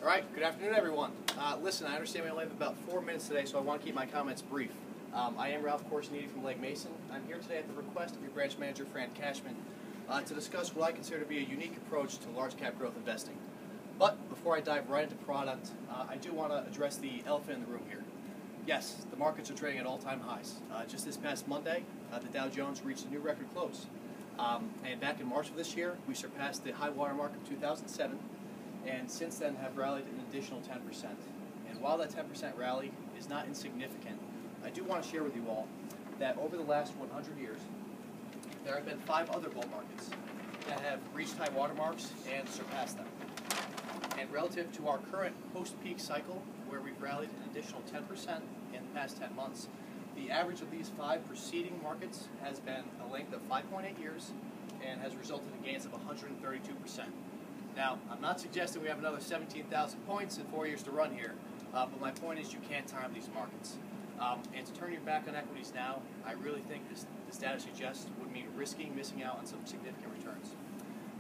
right, good afternoon, everyone. Listen, I understand we only have about 4 minutes today, so I want to keep my comments brief. I am Ralph Corsiniti from Legg Mason. I'm here today at the request of your branch manager, Fran Cashman, to discuss what I consider to be a unique approach to large cap growth investing. But before I dive right into product, I do want to address the elephant in the room here. Yes, the markets are trading at all-time highs. Just this past Monday, the Dow Jones reached a new record close. And back in March of this year, we surpassed the high water mark of 2007, and since then have rallied an additional 10%. And while that 10% rally is not insignificant, I do want to share with you all that over the last 100 years, there have been 5 other bull markets that have reached high water marks and surpassed them. And relative to our current post-peak cycle, where we've rallied an additional 10% in the past 10 months, the average of these 5 preceding markets has been a length of 5.8 years and has resulted in gains of 132%. Now, I'm not suggesting we have another 17,000 points in 4 years to run here, but my point is you can't time these markets. And to turn your back on equities now, I really think this data suggests would mean risking missing out on some significant returns.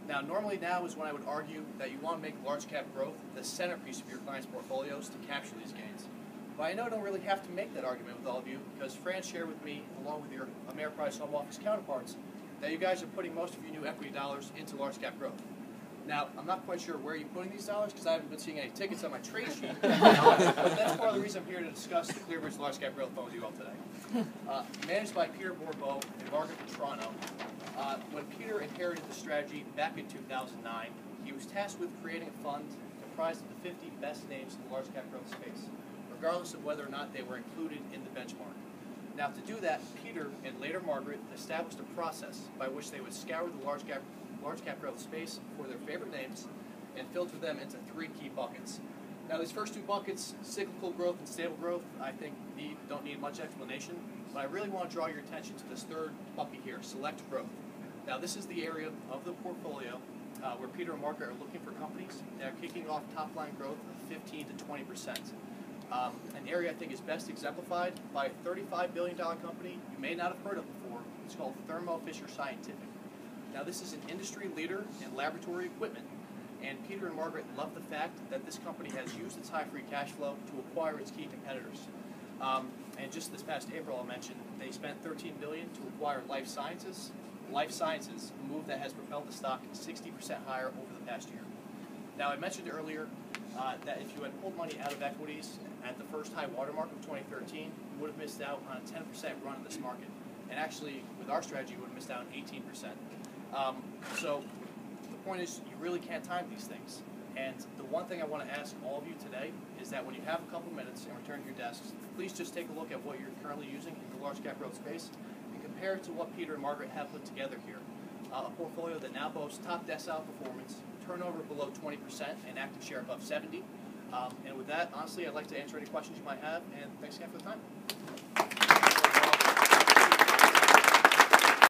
Now, normally now is when I would argue that you want to make large cap growth the centerpiece of your clients' portfolios to capture these gains. But I know I don't really have to make that argument with all of you, because Fran shared with me, along with your Ameriprise Home Office counterparts, that you guys are putting most of your new equity dollars into large cap growth. Now, I'm not quite sure where you're putting these dollars, because I haven't been seeing any tickets on my trade sheet, but that's part of the reason I'm here to discuss the ClearBridge Large Cap Growth Fund with you all today. Managed by Peter Bourbeau and Margaret Petrano, when Peter inherited the strategy back in 2009, he was tasked with creating a fund comprised of the 50 best names in the large cap growth space, regardless of whether or not they were included in the benchmark. Now, to do that, Peter and later Margaret established a process by which they would scour the large cap growth space for their favorite names and filter them into 3 key buckets. Now, these first 2 buckets, cyclical growth and stable growth, I think don't need much explanation, but I really want to draw your attention to this third bucket here, select growth. Now, this is the area of the portfolio where Peter and Margaret are looking for companies that are kicking off top-line growth of 15 to 20%. An area I think is best exemplified by a $35 billion company you may not have heard of before. It's called Thermo Fisher Scientific. Now, this is an industry leader in laboratory equipment, and Peter and Margaret love the fact that this company has used its high free cash flow to acquire its key competitors. And just this past April, I'll mention, they spent $13 billion to acquire Life Sciences. Life Sciences, a move that has propelled the stock 60% higher over the past year. Now, I mentioned earlier that if you had pulled money out of equities at the first high watermark of 2013, you would have missed out on a 10% run in this market. And actually, with our strategy, you would have missed out on 18%. So the point is, you really can't time these things. And the one thing I want to ask all of you today is that when you have a couple minutes and return to your desks, please just take a look at what you're currently using in the large cap growth space and compare it to what Peter and Margaret have put together here. A portfolio that now boasts top decile performance, turnover below 20%, and active share above 70. And with that, honestly, I'd like to answer any questions you might have, and thanks again for the time.